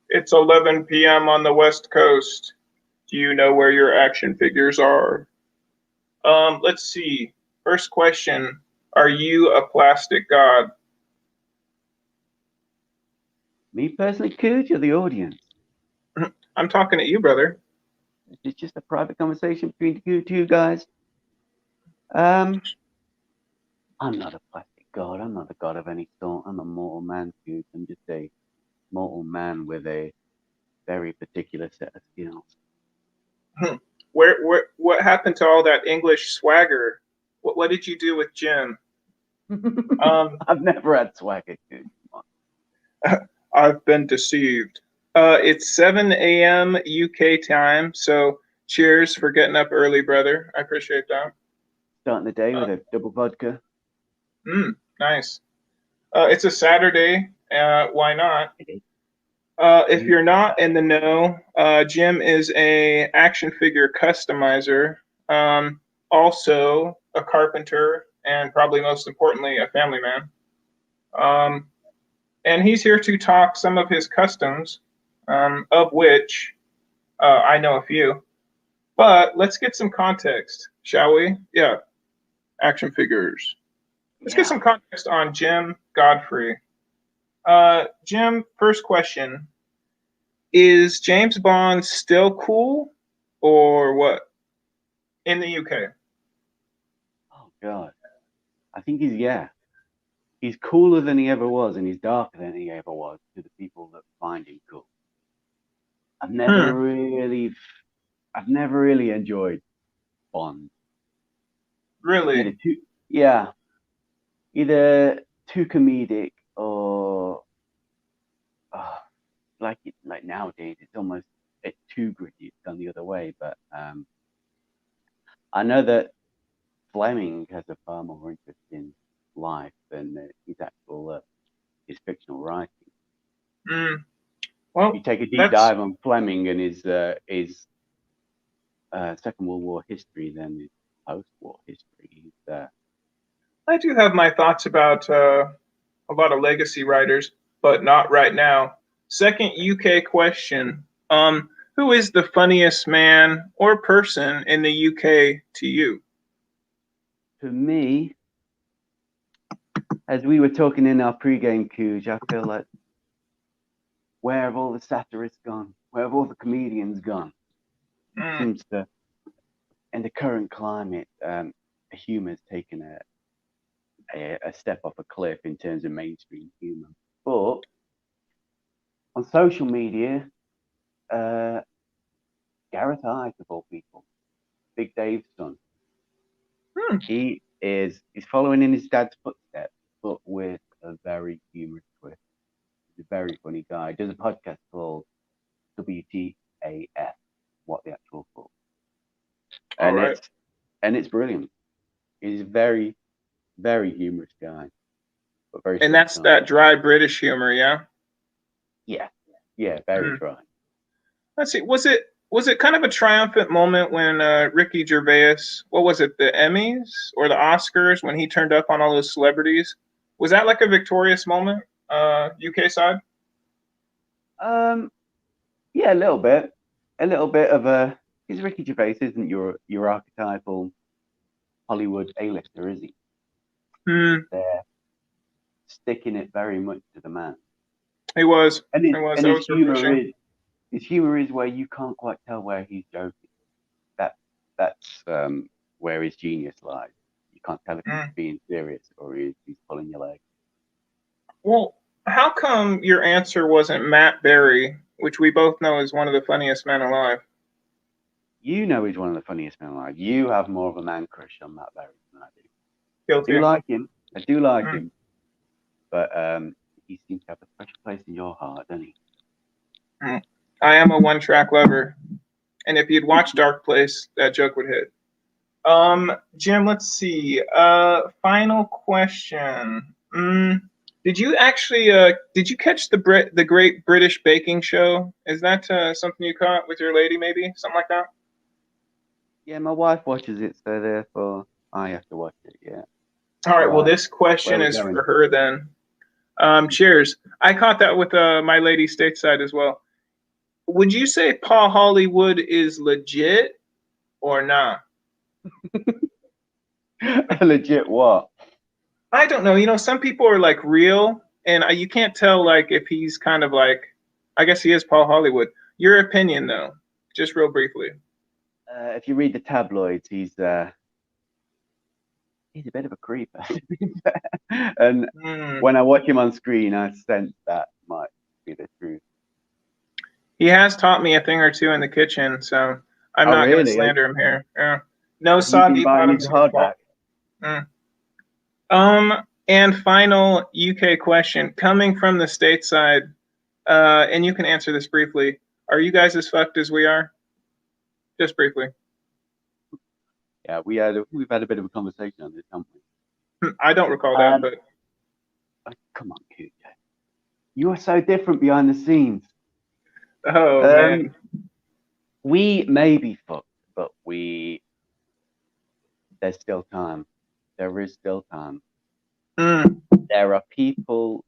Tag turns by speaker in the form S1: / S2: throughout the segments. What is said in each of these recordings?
S1: It's 11 p.m. on the West Coast. Do you know where your action figures are? Let's see. First question. Are you a plastic god?
S2: Me personally, Cooge, or the audience?
S1: I'm talking to you, brother.
S2: It's just a private conversation between you two guys. I'm not a plastic god. I'm not a god of any sort. I'm a mortal man, Cooge. I'm just a mortal man with a very particular set of skills.
S1: What happened to all that English swagger? What did you do with Jim?
S2: I've never had swagger, Cooge.
S1: I've been deceived. It's 7 a.m. UK time, so cheers for getting up early, brother. I appreciate that.
S2: Starting the day with a double vodka.
S1: Nice. It's a Saturday. Why not? If you're not in the know, Jim is a action figure customizer, also a carpenter, and probably most importantly, a family man. And he's here to talk some of his customs, of which I know a few. But let's get some context, shall we? Yeah, action figures. Let's get some context on Jim Godfrey. Jim, first question. Is James Bond still cool or what? In the UK?
S2: Oh, God. I think he's cooler than he ever was, and he's darker than he ever was to the people that find him cool. I've never really enjoyed Bond.
S1: Really?
S2: Either too comedic or like nowadays it's almost too gritty. It's gone the other way. But I know that Fleming has a far more interesting life than his actual his fictional writing.
S1: Well,
S2: you take a deep dive on Fleming and his Second World War history, then his post-war history.
S1: I do have my thoughts about a lot of legacy writers, but not right now. Second UK question. Who is the funniest man or person in the UK to you?
S2: To me, as we were talking in our pre-game Cooge, I feel like where have all the satirists gone? Where have all the comedians gone? Seems to, in the current climate, humor's taken a step off a cliff in terms of mainstream humor. But on social media, Gareth Hyde, of all people, Big Dave's son, he's following in his dad's footsteps, but with a very humorous twist. He's a very funny guy. He does a podcast called WTAF, What the Actual Fuck. And it's brilliant. He's a very, very humorous guy. But very
S1: and that's that dry British humor, yeah?
S2: Yeah, very dry.
S1: Let's see, was it kind of a triumphant moment when Ricky Gervais, what was it, the Emmys or the Oscars, when he turned up on all those celebrities? Was that like a victorious moment, UK side?
S2: Yeah, a little bit of a. Because Ricky Gervais isn't your archetypal Hollywood A-lister, is he? They're sticking it very much to the man.
S1: He was.
S2: And his humor is where you can't quite tell where he's joking. That's where his genius lies. You can't tell if he's being serious or he's pulling your leg.
S1: Well, how come your answer wasn't Matt Berry, which we both know is one of the funniest men alive?
S2: You know he's one of the funniest men alive. You have more of a man crush on Matt Berry than I do.
S1: Guilty.
S2: I do like him. But he seems to have a special place in your heart, doesn't he?
S1: I am a one-track lover. And if you'd watched Dark Place, that joke would hit. Jim, let's see. Final question. Did you actually did you catch the Great British Baking Show? Is that something you caught with your lady, maybe? Something like that?
S2: Yeah, my wife watches it, so therefore I have to watch it, yeah.
S1: All right, well, this question is for her then. Cheers. I caught that with my lady stateside as well. would you say Paul Hollywood is legit or not?
S2: Legit what?
S1: I don't know. You know, some people are like real, and you can't tell like if he's kind of like. I guess he is Paul Hollywood. Your opinion, though, just real briefly.
S2: If you read the tabloids, he's a bit of a creeper. And when I watch him on screen, I sense that might be the truth.
S1: He has taught me a thing or two in the kitchen, so I'm not going to slander him here. Yeah. No soggy bottoms here, Paul. And final UK question coming from the stateside, and you can answer this briefly. Are you guys as fucked as we are? Just briefly.
S2: Yeah, we've had a bit of a conversation on this, haven't we?
S1: I don't recall that, but
S2: come on, QJ. You are so different behind the scenes.
S1: Oh man.
S2: We may be fucked, but there's still time. There is still time. There are people,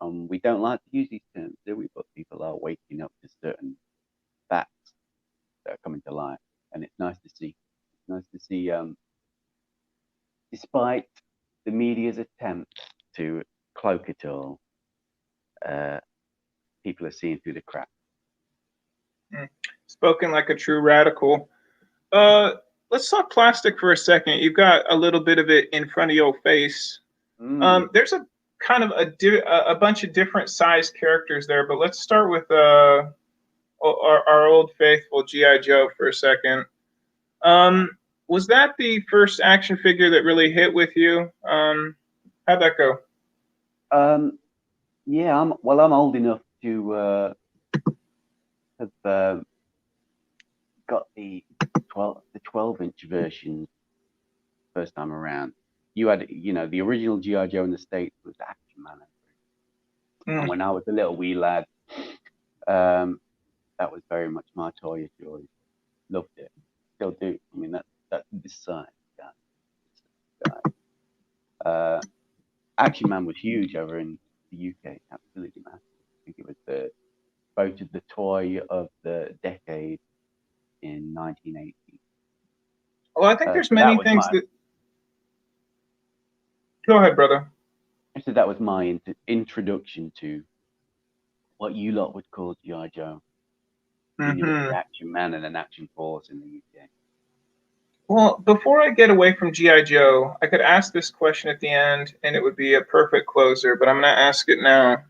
S2: we don't like to use these terms, do we? But people are waking up to certain facts that are coming to light, and it's nice to see. It's nice to see, despite the media's attempt to cloak it all, people are seeing through the cracks.
S1: Spoken like a true radical. Let's talk plastic for a second. You've got a little bit of it in front of your face. There's a kind of a bunch of different size characters there, but let's start with our old faithful G.I. Joe for a second. Was that the first action figure that really hit with you? How'd that go?
S2: Yeah, I'm old enough to have got the 12-inch version first time around. You had, the original G.I. Joe in the States was Action Man. And when I was a little wee lad, that was very much my toy of choice. Loved it. Still do. I mean, that's this side. Action Man was huge over in the UK. Absolutely massive. I think it was voted the toy of the decade in 1980.
S1: Well, I think there's many things that. Go ahead, brother.
S2: So that was my introduction to what you lot would call G.I. Joe. The Action Man and an Action Force in the UK.
S1: Well, before I get away from G.I. Joe, I could ask this question at the end, and it would be a perfect closer, but I'm going to ask it now.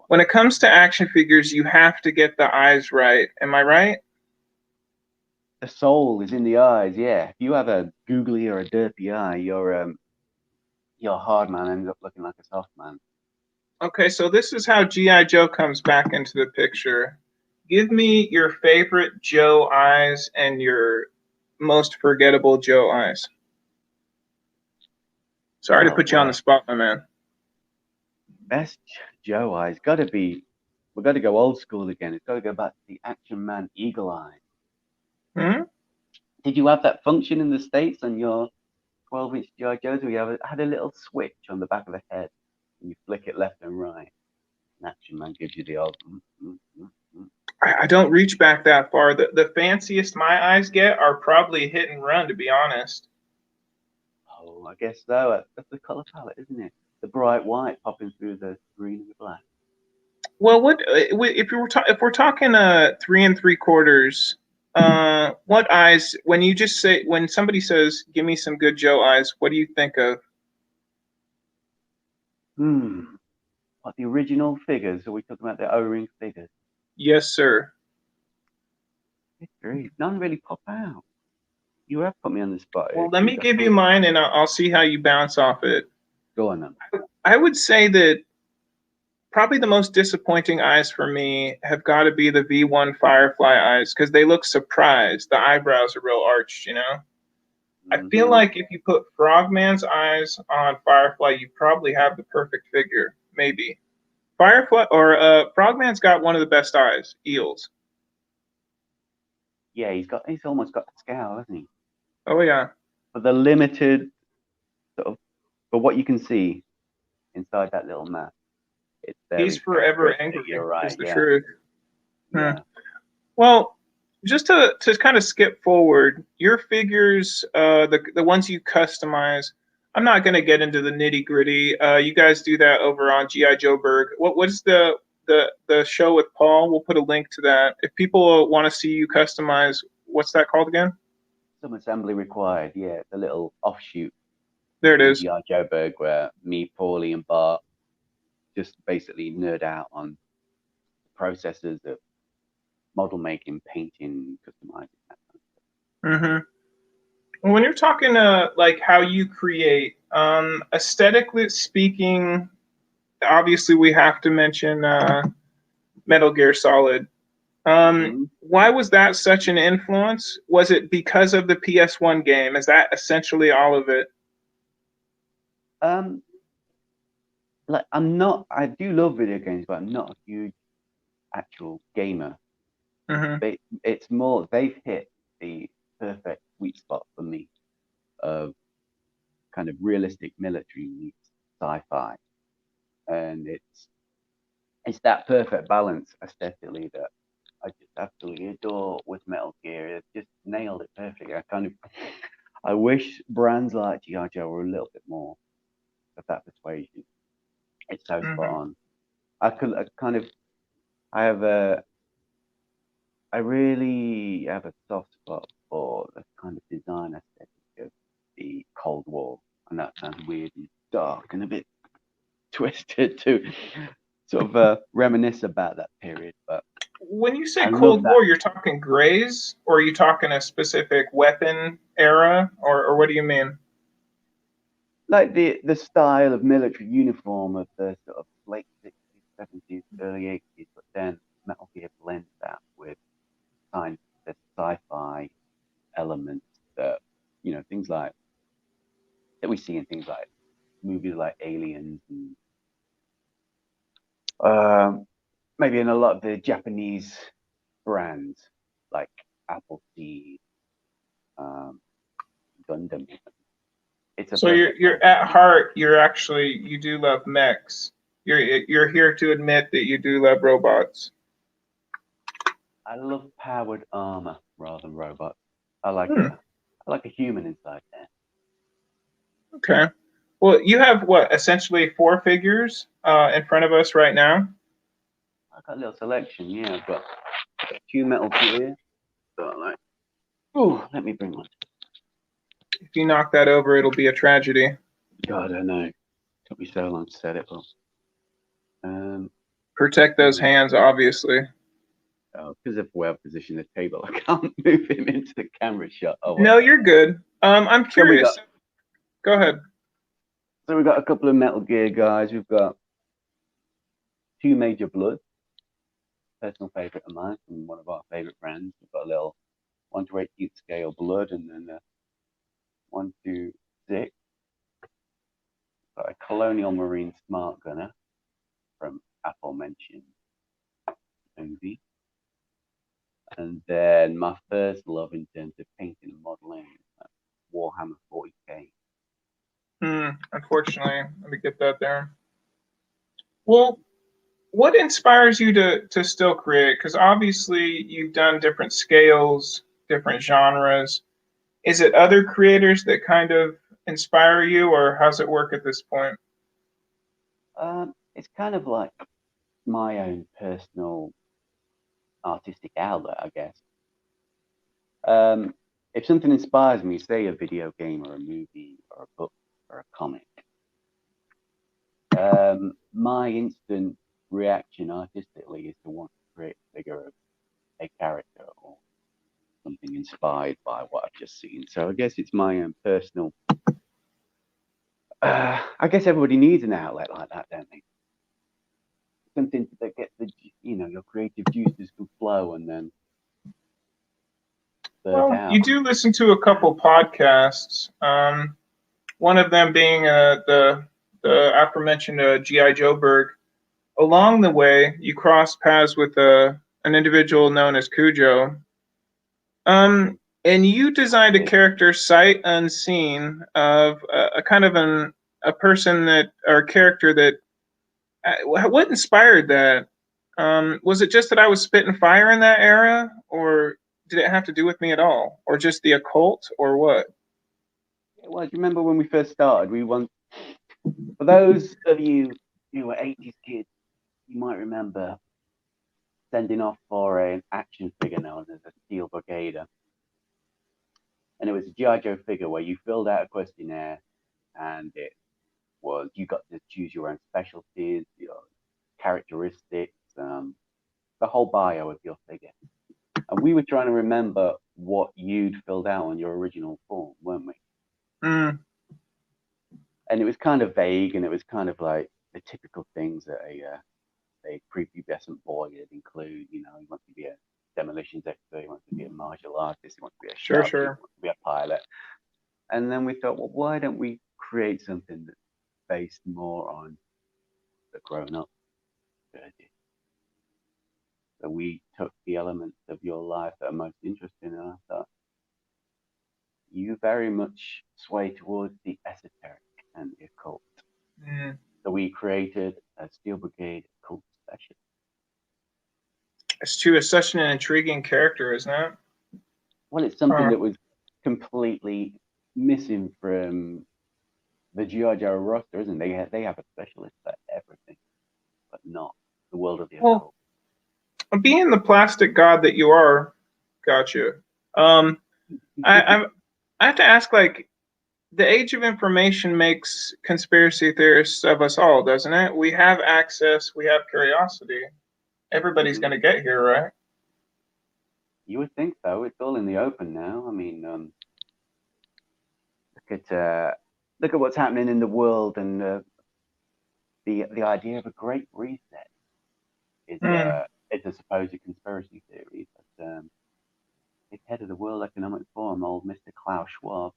S1: When it comes to action figures, you have to get the eyes right. Am I right?
S2: The soul is in the eyes, yeah. If you have a googly or a derpy eye, your hard man ends up looking like a soft man.
S1: Okay, so this is how G.I. Joe comes back into the picture. Give me your favorite Joe eyes and your most forgettable Joe eyes. Sorry to put you on the spot, my man.
S2: Best Joe eyes gotta be. We've got to go old school again. It's got to go back to the Action Man Eagle Eye. Did you have that function in the States on your 12-inch G.I. Joes? We had a little switch on the back of the head, and you flick it left and right. And Action Man gives you the old.
S1: I don't reach back that far. The fanciest my eyes get are probably hit and run, to be honest.
S2: Oh, I guess so. That's the color palette, isn't it? The bright white popping through the green and the black.
S1: Well, if we're talking 3 3/4, what eyes? When somebody says, "Give me some good Joe eyes," what do you think of?
S2: What, the original figures? Are we talking about the O-ring figures?
S1: Yes, sir.
S2: None really pop out. You have put me on the spot.
S1: Well, let me give you mine, and I'll see how you bounce off it.
S2: Go on then.
S1: I would say that probably the most disappointing eyes for me have got to be the V1 Firefly eyes because they look surprised. The eyebrows are real arched, I feel like if you put Frogman's eyes on Firefly, you probably have the perfect figure. Maybe. Firefly or Frogman's got one of the best eyes, Eels.
S2: Yeah, he's almost got the scowl, hasn't he?
S1: Oh yeah.
S2: For the limited for what you can see inside that little mask.
S1: He's forever angry.
S2: You're right.
S1: Is the truth.
S2: Yeah.
S1: Well, just to kind of skip forward, your figures, the ones you customize. I'm not going to get into the nitty gritty. You guys do that over on GI Joe Berg. What's the show with Paul? We'll put a link to that. If people want to see you customize, what's that called again?
S2: Some assembly required. Yeah, the little offshoot
S1: There it
S2: from
S1: is.
S2: GI Joe Berg where me, Paulie, and Bart just basically nerd out on processes of model making, painting, customizing. That kind of stuff.
S1: When you're talking like how you create, aesthetically speaking, obviously we have to mention Metal Gear Solid. Why was that such an influence? Was it because of the PS1 game? Is that essentially all of it?
S2: Like I do love video games, but I'm not a huge actual gamer.
S1: Mm-hmm.
S2: It's more they've hit the perfect sweet spot for me of kind of realistic military meets sci-fi, and it's that perfect balance aesthetically that I just absolutely adore with Metal Gear. It just nailed it perfectly. I wish brands like GI Joe were a little bit more of that persuasion. It's so spot on. I really have a soft spot for the kind of design aesthetic of the Cold War, and that sounds weird and dark and a bit twisted to sort of reminisce about that period. But
S1: when you say
S2: I love
S1: Cold
S2: that.
S1: War, you're talking grays, or are you talking a specific weapon era, or what do you mean?
S2: Like the style of military uniform of the sort of late 60s, 70s, early 80s, but then Metal Gear blends that with kind of the sci-fi elements that, things like that we see in things like movies like Aliens and maybe in a lot of the Japanese brands like Appleseed, Gundam.
S1: So you're at heart, you do love mechs. You're here to admit that you do love robots.
S2: I love powered armor rather than robots. I like a human inside there.
S1: Okay. Well, you have what, essentially 4 figures in front of us right now?
S2: I've got a little selection, yeah. I've got 2 Metal Gear. Let me bring one.
S1: If you knock that over, it'll be a tragedy.
S2: God, I know. Took me so long to set it up.
S1: Protect those hands, obviously.
S2: Oh, because of where I position the table, I can't move him into the camera shot. Oh,
S1: no, you're good. I'm curious. Go ahead.
S2: So we've got a couple of Metal Gear guys. We've got 2 Major Blood, personal favorite of mine from one of our favorite brands. We've got a little 1/18 scale Blood, and then 1/6. Got a Colonial Marine Smart Gunner from aforementioned movie. And then my first love in terms of painting and modeling, Warhammer 40K.
S1: Unfortunately, let me get that there. Well, what inspires you to still create? Because obviously you've done different scales, different genres. Is it other creators that kind of inspire you, or how's it work at this point?
S2: It's kind of like my own personal artistic outlet, I guess. If something inspires me, say a video game or a movie or a book or a comic, my instant reaction artistically is to want to create a figure of a character or something inspired by what I've just seen. So I guess it's my own personal. I guess everybody needs an outlet like that, don't they? Something that gets your creative juices can flow and then.
S1: Well, you do listen to a couple podcasts. One of them being the aforementioned GI Joe Berg. Along the way, you cross paths with an individual known as Cujo. And you designed a character sight unseen of a kind of a person that or a character that. What inspired that? Was it just that I was spitting fire in that era, or did it have to do with me at all, or just the occult, or what?
S2: Well, do you remember when we first started? For those of you who were 80s kids, you might remember sending off for an action figure known as a Steel Brigader. And it was a G.I. Joe figure where you filled out a questionnaire, and you got to choose your own specialties, your characteristics, the whole bio of your figure. And we were trying to remember what you'd filled out on your original form, weren't we?
S1: Mm.
S2: And it was kind of vague, and it was kind of like the typical things that a prepubescent boy would include. You know, he wants to be a demolitions expert, he wants to be a martial artist, he wants to be a
S1: Sure,
S2: chef, he
S1: sure.
S2: wants to be a pilot. And then we thought, well, why don't we create something that's based more on the grown-up Sturgis? So we took the elements of your life that are most interesting, and I thought, you very much sway towards the esoteric and the occult.
S1: Mm.
S2: So we created a Steel Brigade occult special.
S1: It's true. It's such an intriguing character, isn't it?
S2: Well, it's something that was completely missing from the G.I. Joe roster, isn't it? They have a specialist for everything, but not the world of the occult.
S1: Being the plastic god that you are, gotcha. I have to ask, like, the age of information makes conspiracy theorists of us all, doesn't it? We have access, we have curiosity. Everybody's going to get here, right?
S2: You would think so. It's all in the open now. I mean, look at what's happening in the world, and the idea of a great reset is it's a supposed conspiracy theory, but the head of the World Economic Forum, old Mr. Klaus Schwab,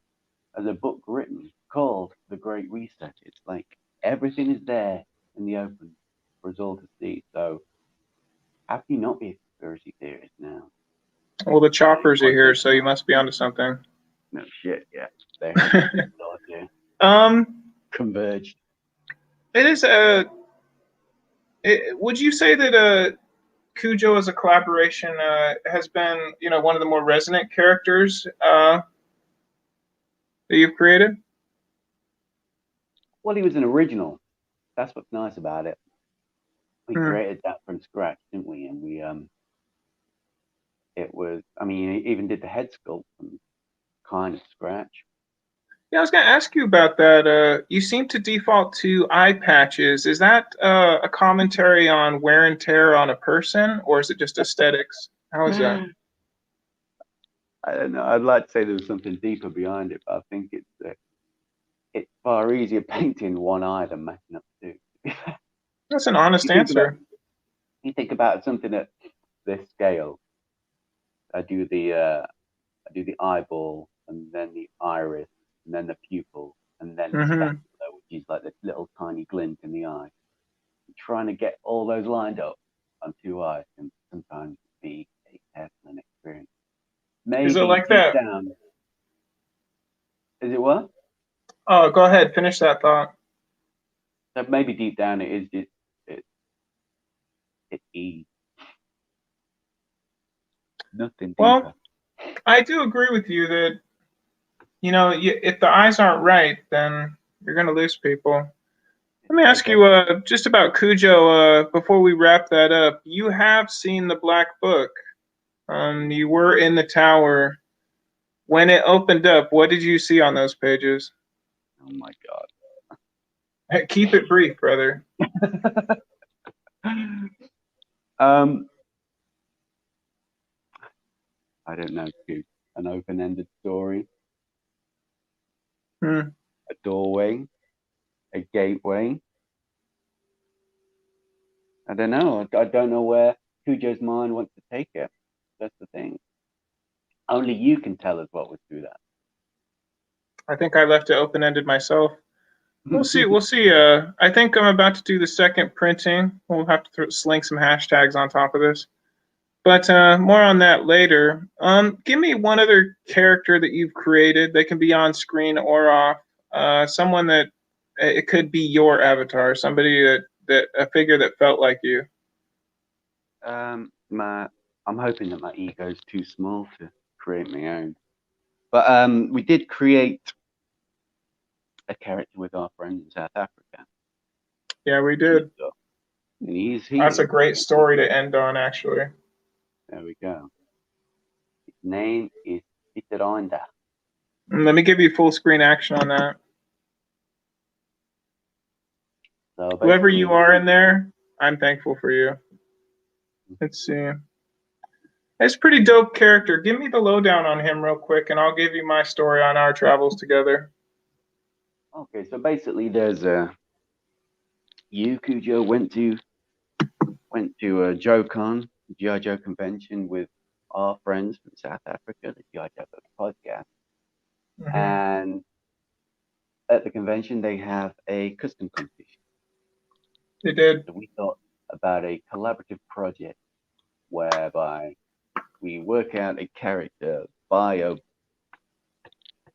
S2: has a book written called The Great Reset. It's like everything is there in the open for us all to see. So how can you not be a conspiracy theorist now?
S1: Well, the choppers are here, so you must be onto something.
S2: No shit, yeah. They're converged.
S1: It is would you say that Cujo as a collaboration has been, one of the more resonant characters that you've created?
S2: Well, he was an original. That's what's nice about it. We created that from scratch, didn't we? And we it was, I mean, he even did the head sculpt from kind of scratch.
S1: Yeah, I was going to ask you about that. You seem to default to eye patches. Is that a commentary on wear and tear on a person, or is it just aesthetics? How is that?
S2: I don't know. I'd like to say there's something deeper behind it, but I think it's far easier painting one eye than matching up two.
S1: That's an honest answer.
S2: You think about something at this scale. I do the eyeball, and then the iris, and then the pupil, and then the scapula, which is like this little tiny glint in the eye. And trying to get all those lined up on two eyes can sometimes be a personal experience. Maybe
S1: is it like that?
S2: Down, is it what?
S1: Oh, go ahead. Finish that thought.
S2: So maybe deep down it is just it's ease. Nothing deeper.
S1: Well, I do agree with you that, if the eyes aren't right, then you're going to lose people. Let me ask you just about Cujo before we wrap that up. You have seen the Black Book. You were in the tower. When it opened up, what did you see on those pages?
S2: Oh my God.
S1: Hey, keep it brief, brother.
S2: I don't know, dude. An open-ended story.
S1: A
S2: doorway. A gateway. I don't know. I don't know where Cujo's mind wants to take it. That's the thing. Only you can tell us what was through that.
S1: I think I left it open-ended myself. We'll see. We'll see. I think I'm about to do the second printing. We'll have to sling some hashtags on top of this. But more on that later. Give me one other character that you've created. They can be on screen or off. Someone that it could be your avatar. Somebody that a figure that felt like you.
S2: I'm hoping that my ego is too small to create my own. But we did create a character with our friend in South Africa.
S1: Yeah, we did.
S2: And he's here.
S1: That's a great story to end on, actually.
S2: There we go. His name is Brigader.
S1: Let me give you full screen action on that.
S2: So
S1: whoever you are in there, I'm thankful for you. Let's see. It's a pretty dope character. Give me the lowdown on him real quick, and I'll give you my story on our travels together.
S2: Okay, so basically there's you, Cujo, went to a JoeCon, G.I. Joe convention with our friends from South Africa, the G.I. Joe podcast.
S1: Mm-hmm.
S2: And at the convention, they have a custom competition.
S1: They did.
S2: So we thought about a collaborative project whereby we work out a character bio,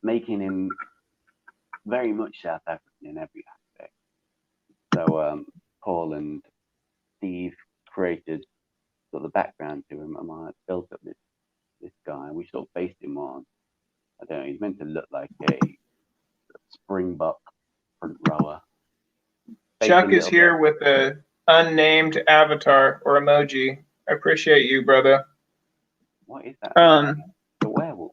S2: making him very much South African in every aspect. So Paul and Steve created sort of the background to him, and I built up this guy. We sort of based him on, I don't know, he's meant to look like a Springbok front rower.
S1: Chuck is here with a unnamed avatar or emoji. I appreciate you, brother.
S2: What is that?
S1: The
S2: werewolf.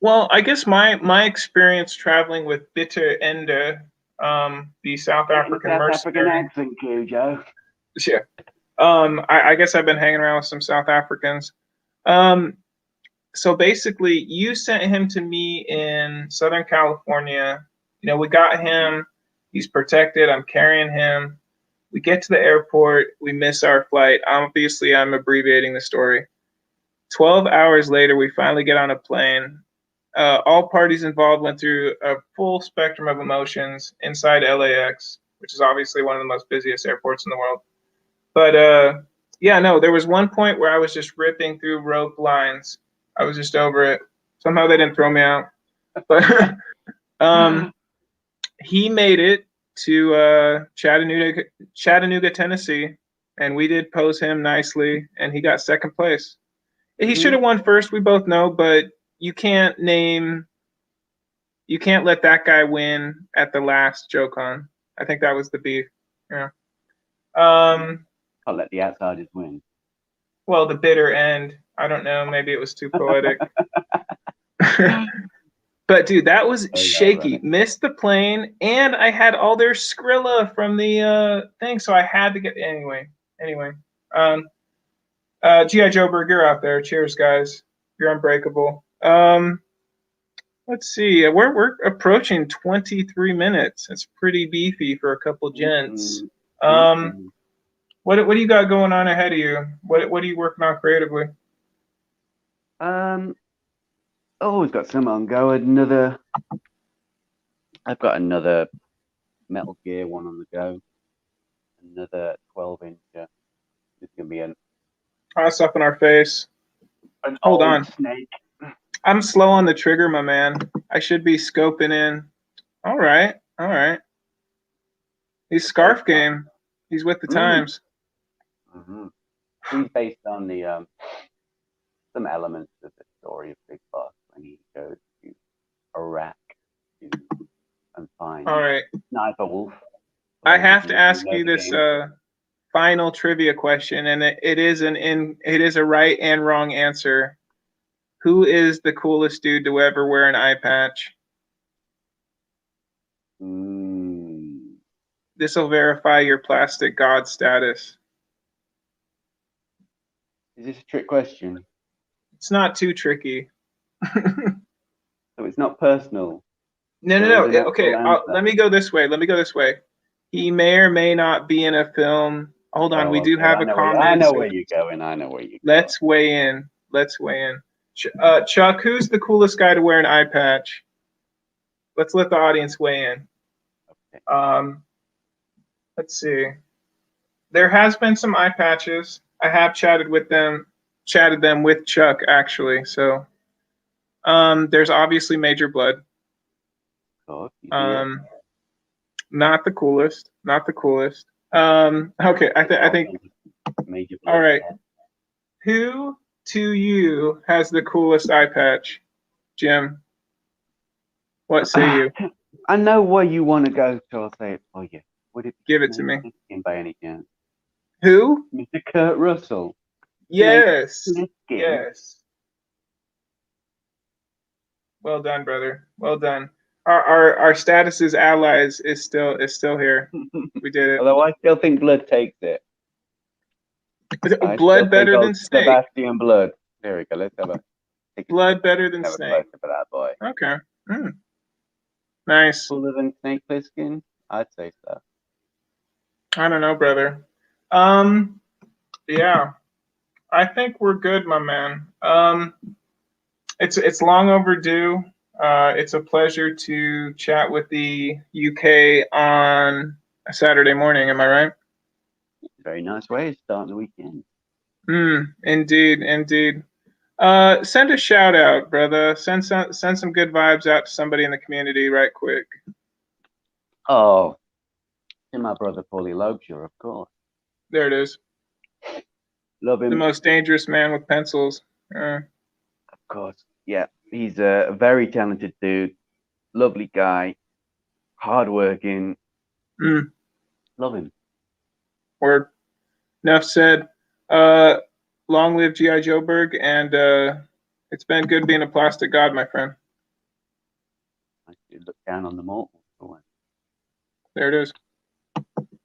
S1: Well, I guess my experience traveling with Bitter Ende, the South African mercenary.
S2: Accent, Joe.
S1: Yeah. I guess I've been hanging around with some South Africans. So basically, you sent him to me in Southern California. You know, we got him. He's protected. I'm carrying him. We get to the airport. We miss our flight. Obviously, I'm abbreviating the story. 12 hours later, we finally get on a plane. All parties involved went through a full spectrum of emotions inside LAX, which is obviously one of the most busiest airports in the world. But yeah, no, there was one point where I was just ripping through rope lines. I was just over it. Somehow they didn't throw me out. But he made it to Chattanooga, Tennessee, and we did pose him nicely, and he got second place. He should have won first, we both know, but you can't let that guy win at the last JoeCon. I think that was the beef. Yeah.
S2: I'll let the outsiders win.
S1: Well, the bitter end. I don't know. Maybe it was too poetic. But dude, that was shaky. Right. Missed the plane, and I had all their Skrilla from the thing, so I had to get anyway. G.I. Joe Berg, you're out there. Cheers, guys. You're unbreakable. Let's see. We're approaching 23 minutes. It's pretty beefy for a couple gents. What do you got going on ahead of you? What are you working on creatively?
S2: Always got some on go. I've got another Metal Gear one on the go. Another 12-inch. It's gonna be
S1: that's up in our face. Hold on.
S2: Snake.
S1: I'm slow on the trigger, my man. I should be scoping in. All right. He's Scarf Game. He's with the times.
S2: Mm-hmm. He's based on the some elements of the story of Big Boss when he goes to Iraq and finds Sniper Wolf.
S1: I have to ask you this final trivia question, and it is a right and wrong answer. Who is the coolest dude to ever wear an eye patch? This will verify your plastic god status.
S2: Is this a trick question?
S1: It's not too tricky.
S2: So it's not personal.
S1: No. Okay, let me go this way. He may or may not be in a film. Hold on, we do have a comment.
S2: I know where you're going.
S1: Let's weigh in. Chuck, who's the coolest guy to wear an eye patch? Let's let the audience weigh in. Okay. Let's see. There has been some eye patches. I have chatted them with Chuck actually. So there's obviously Major Blood. Not the coolest. Okay, I think.
S2: Major
S1: All right.
S2: blood.
S1: Who to you has the coolest eye patch, Jim? What say you?
S2: I know where you want to go, so I'll say it for you. Would it be
S1: Give it to me.
S2: Snake Plissken by any chance?
S1: Who?
S2: Mr. Kurt Russell.
S1: Yes.
S2: Snake Plissken.
S1: Yes. Well done, brother. Well done. Our status as allies is still here. We did it.
S2: Although I still think Blood takes it.
S1: Blood better than Snake.
S2: Sebastian Blood. There we go. Let's have a
S1: Blood better than
S2: have a
S1: Snake.
S2: close up of that boy.
S1: Okay. Nice.
S2: Cooler than Snake Plissken? I'd say so.
S1: I don't know, brother. Yeah. I think we're good, my man. It's long overdue. It's a pleasure to chat with the UK on a Saturday morning. Am I right?
S2: Very nice way of starting the weekend.
S1: Indeed, indeed. Send a shout out, brother. Send some good vibes out to somebody in the community, right quick.
S2: Oh, to my brother Paulie Loebshaw, of course.
S1: There it is.
S2: Love him.
S1: The most dangerous man with pencils.
S2: Of course. Yeah, he's a very talented dude. Lovely guy. Hardworking. Love him.
S1: Word. Enough said. Long live G.I. Joeberg, and it's been good being a plastic god, my friend.
S2: I should look down on the mortal.
S1: There it is.